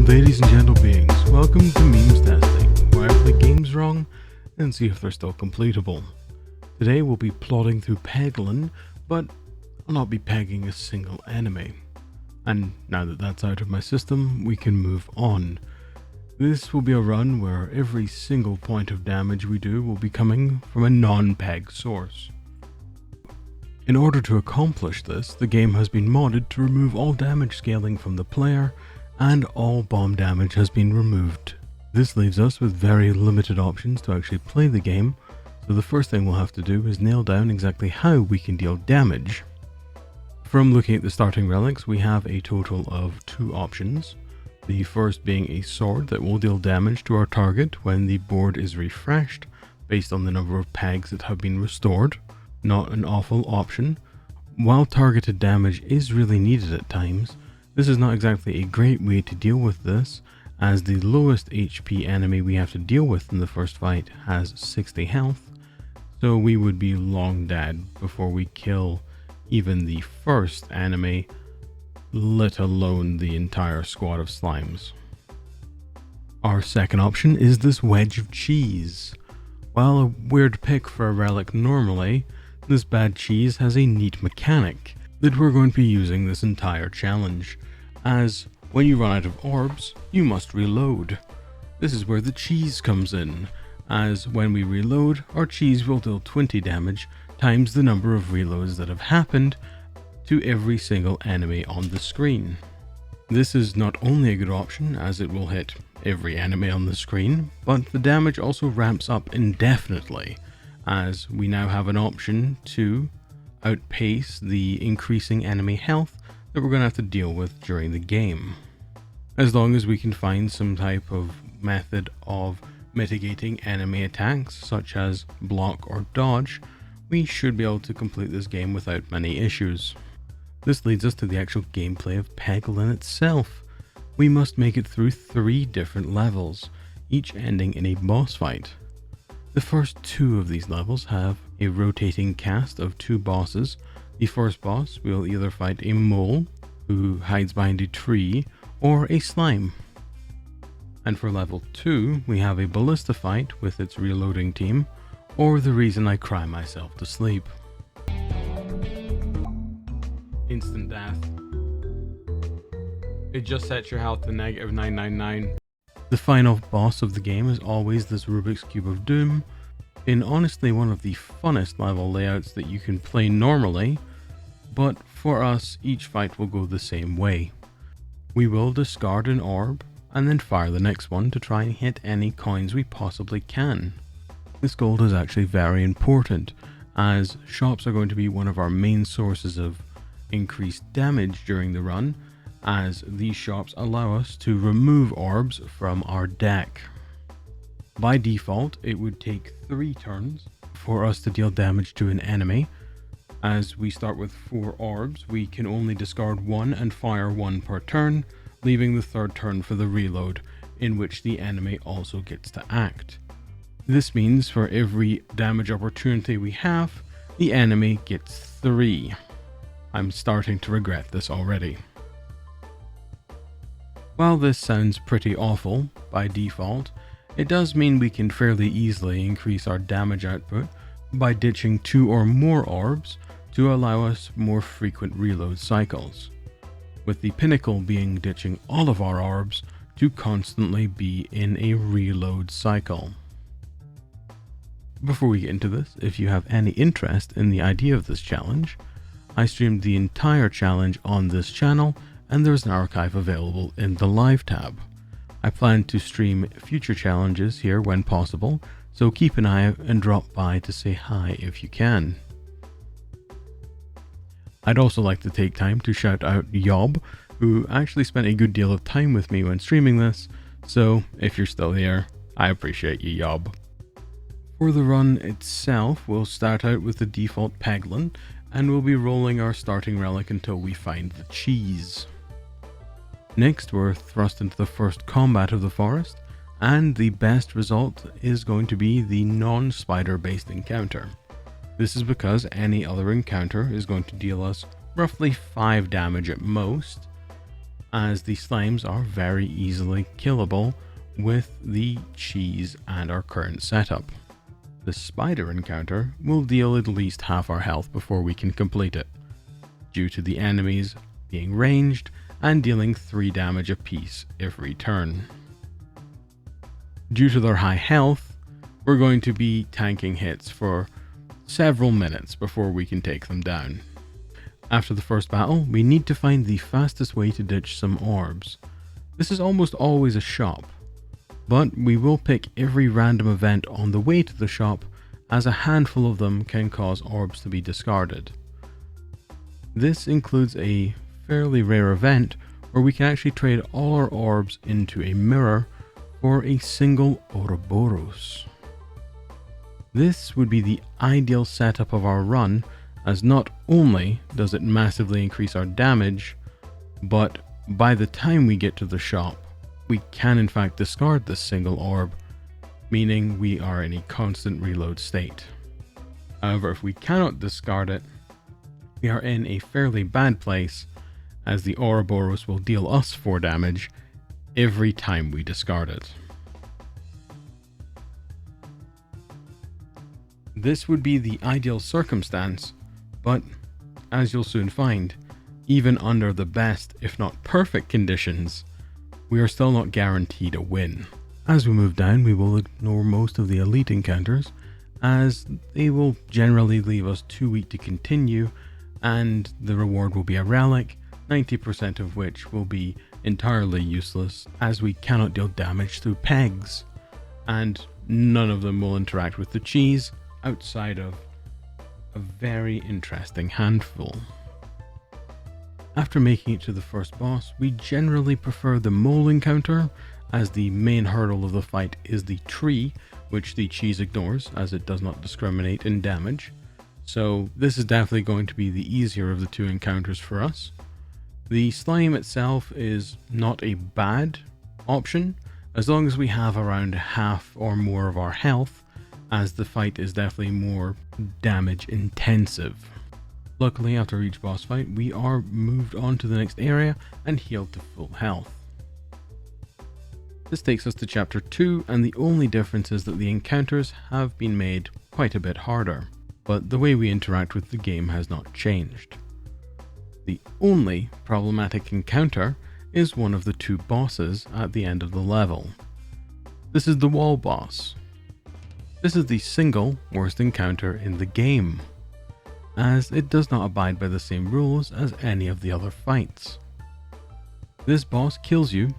Ladies and gentle beings, welcome to Memes Testing, where I play games wrong and see if they're still completable. Today we'll be plodding through Peglin, but I'll not be pegging a single enemy. And now that that's out of my system, we can move on. This will be a run where every single point of damage we do will be coming from a non-peg source. In order to accomplish this, the game has been modded to remove all damage scaling from the player, and all bomb damage has been removed. This leaves us with very limited options to actually play the game, so the first thing we'll have to do is nail down exactly how we can deal damage. From looking at the starting relics, we have a total of 2 options. The first being a sword that will deal damage to our target when the board is refreshed, based on the number of pegs that have been restored. Not an awful option. While targeted damage is really needed at times, this is not exactly a great way to deal with this, as the lowest HP enemy we have to deal with in the first fight has 60 health, so we would be long dead before we kill even the first enemy, let alone the entire squad of slimes. Our second option is this wedge of cheese. While a weird pick for a relic normally, this bad cheese has a neat mechanic that we're going to be using this entire challenge, as when you run out of orbs, you must reload. This is where the cheese comes in, as when we reload, our cheese will deal 20 damage times the number of reloads that have happened to every single enemy on the screen. This is not only a good option as it will hit every enemy on the screen, but the damage also ramps up indefinitely, as we now have an option to outpace the increasing enemy health that we're going to have to deal with during the game. As long as we can find some type of method of mitigating enemy attacks, such as block or dodge, we should be able to complete this game without many issues. This leads us to the actual gameplay of Peglin itself. We must make it through 3 different levels, each ending in a boss fight. The first 2 of these levels have a rotating cast of 2 bosses. The first boss will either fight a mole, who hides behind a tree, or a slime. And for level 2, we have a ballista fight with its reloading team, or the reason I cry myself to sleep. Instant death. It just sets your health to -999. The final boss of the game is always this Rubik's Cube of Doom, in honestly one of the funnest level layouts that you can play normally, but for us each fight will go the same way. We will discard an orb and then fire the next one to try and hit any coins we possibly can. This gold is actually very important, as shops are going to be one of our main sources of increased damage during the run, as these shops allow us to remove orbs from our deck. By default, it would take 3 turns for us to deal damage to an enemy. As we start with 4 orbs, we can only discard 1 and fire 1 per turn, leaving the 3rd turn for the reload, in which the enemy also gets to act. This means for every damage opportunity we have, the enemy gets 3. I'm starting to regret this already. While this sounds pretty awful by default, it does mean we can fairly easily increase our damage output by ditching 2 or more orbs to allow us more frequent reload cycles, with the pinnacle being ditching all of our orbs to constantly be in a reload cycle. Before we get into this, if you have any interest in the idea of this challenge, I streamed the entire challenge on this channel, and there's an archive available in the live tab. I plan to stream future challenges here when possible, so keep an eye out and drop by to say hi if you can. I'd also like to take time to shout out Yob, who actually spent a good deal of time with me when streaming this, so if you're still here, I appreciate you, Yob. For the run itself, we'll start out with the default Peglin, and we'll be rolling our starting relic until we find the cheese. Next, we're thrust into the first combat of the forest, and the best result is going to be the non-spider based encounter. This is because any other encounter is going to deal us roughly 5 damage at most, as the slimes are very easily killable with the cheese and our current setup. The spider encounter will deal at least half our health before we can complete it, due to the enemies being ranged and dealing 3 damage apiece every turn. Due to their high health, we're going to be tanking hits for several minutes before we can take them down. After the first battle, we need to find the fastest way to ditch some orbs. This is almost always a shop, but we will pick every random event on the way to the shop, as a handful of them can cause orbs to be discarded. This includes a fairly rare event where we can actually trade all our orbs into a mirror for a single Ouroboros. This would be the ideal setup of our run, as not only does it massively increase our damage, but by the time we get to the shop, we can in fact discard this single orb, meaning we are in a constant reload state. However, if we cannot discard it, we are in a fairly bad place, as the Ouroboros will deal us 4 damage every time we discard it. This would be the ideal circumstance, but as you'll soon find, even under the best, if not perfect conditions, we are still not guaranteed a win. As we move down, we will ignore most of the elite encounters, as they will generally leave us too weak to continue, and the reward will be a relic, 90% of which will be entirely useless, as we cannot deal damage through pegs, and none of them will interact with the cheese outside of a very interesting handful. After making it to the first boss, we generally prefer the mole encounter, as the main hurdle of the fight is the tree, which the cheese ignores as it does not discriminate in damage. So this is definitely going to be the easier of the 2 encounters for us. The slime itself is not a bad option, as long as we have around half or more of our health, as the fight is definitely more damage intensive. Luckily, after each boss fight, we are moved on to the next area and healed to full health. This takes us to chapter 2, and the only difference is that the encounters have been made quite a bit harder, but the way we interact with the game has not changed. The only problematic encounter is one of the 2 bosses at the end of the level. This is the wall boss. This is the single worst encounter in the game, as it does not abide by the same rules as any of the other fights. This boss kills you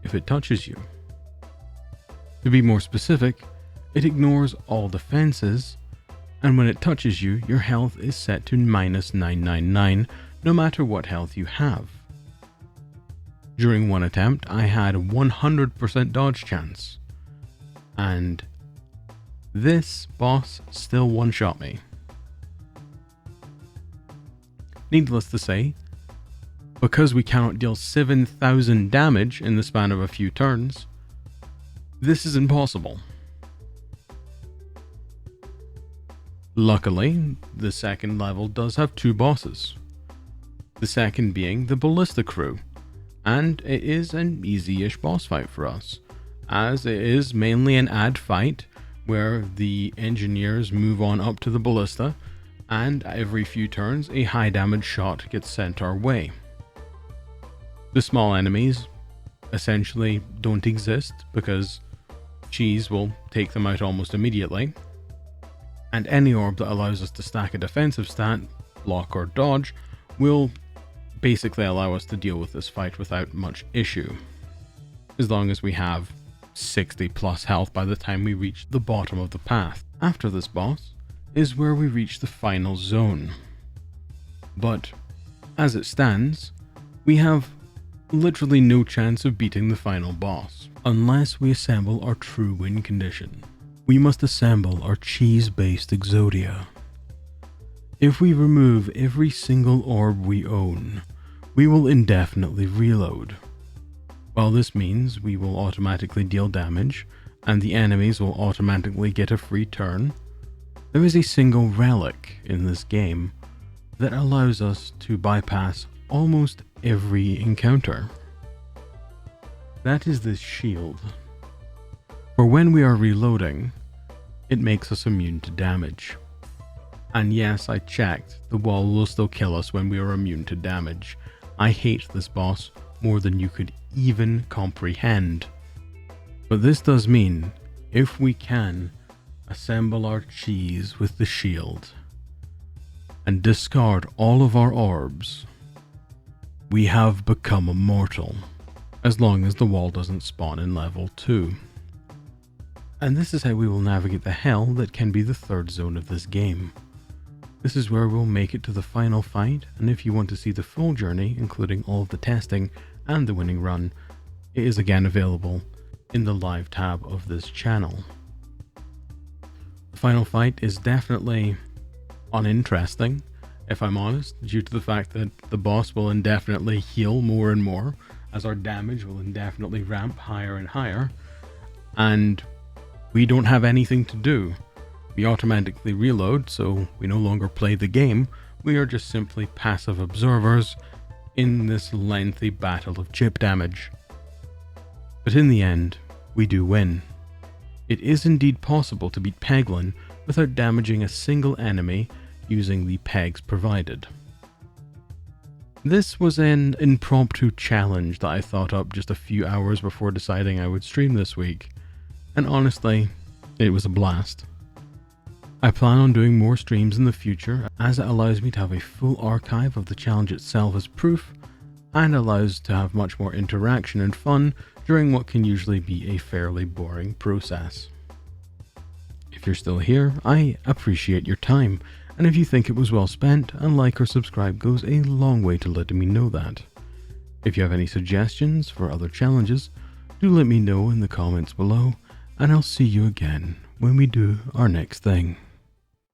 if it touches you. To be more specific, it ignores all defenses, and when it touches you, your health is set to -999, no matter what health you have. During one attempt, I had a 100% dodge chance, and this boss still one-shot me. Needless to say, because we cannot deal 7,000 damage in the span of a few turns, this is impossible. Luckily, the second level does have 2 bosses. The second being the ballista crew, and it is an easy-ish boss fight for us, as it is mainly an ad fight where the engineers move on up to the ballista, and every few turns a high damage shot gets sent our way. The small enemies essentially don't exist because cheese will take them out almost immediately, and any orb that allows us to stack a defensive stat, block or dodge, will basically allow us to deal with this fight without much issue, as long as we have 60 plus health by the time we reach the bottom of the path. After this boss is where we reach the final zone, but as it stands, we have literally no chance of beating the final boss unless we assemble our true win condition. We must assemble our cheese-based Exodia. If we remove every single orb we own, we will indefinitely reload. While this means we will automatically deal damage, and the enemies will automatically get a free turn, there is a single relic in this game that allows us to bypass almost every encounter. That is this shield. For when we are reloading, it makes us immune to damage. And yes, I checked, the wall will still kill us when we are immune to damage. I hate this boss more than you could even comprehend. But this does mean, if we can, assemble our cheese with the shield and discard all of our orbs, we have become immortal, as long as the wall doesn't spawn in level 2. And this is how we will navigate the hell that can be the third zone of this game. This is where we'll make it to the final fight, and if you want to see the full journey, including all of the testing and the winning run, it is again available in the live tab of this channel. The final fight is definitely uninteresting, if I'm honest, due to the fact that the boss will indefinitely heal more and more, as our damage will indefinitely ramp higher and higher, and we don't have anything to do. We automatically reload, so we no longer play the game, we are just simply passive observers in this lengthy battle of chip damage. But in the end, we do win. It is indeed possible to beat Peglin without damaging a single enemy using the pegs provided. This was an impromptu challenge that I thought up just a few hours before deciding I would stream this week, and honestly, it was a blast. I plan on doing more streams in the future, as it allows me to have a full archive of the challenge itself as proof, and allows to have much more interaction and fun during what can usually be a fairly boring process. If you're still here, I appreciate your time, and if you think it was well spent, a like or subscribe goes a long way to letting me know that. If you have any suggestions for other challenges, do let me know in the comments below, and I'll see you again when we do our next thing.